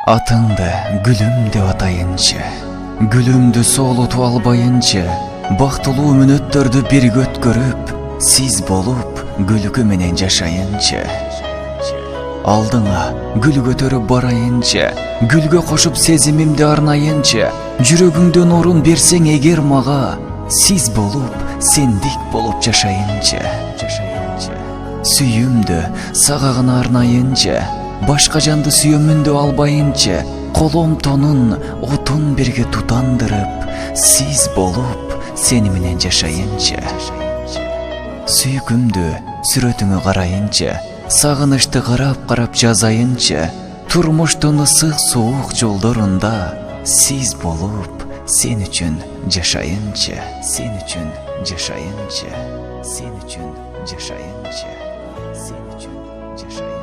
Атыңды гүлүм деп атайынчы, гүлүмдү соолотуп албайынчы, бактылуу мүнөттөрдү бирге өткөрүп, сиз болуп күлкү менен жашайынчы. Алдыңа гүл көтөрүп барайынчы, гүлгө кошуп сезимимди арнайынчы, жүрөгүңдөн орун берсең эгер мага, сиз болуп, сендик болуп жашайынчы. Сүйүмдү сага гана арнайынчы, башка жанды сүйөмүндө албайынчы, колом тонун отун бирге тутандырып, сиз болуп, сени менен жашайынчы. Сүйкүмдү сүрөтүңө карайынчы, сагынычты карап жазайынчы, турмуштун ысык суук жолдорунда сиз болуп, сен үчүн жашайынчы, сен үчүн жашайынчы, сен үчүн жашайынчы, сен үчүн жашайынчы.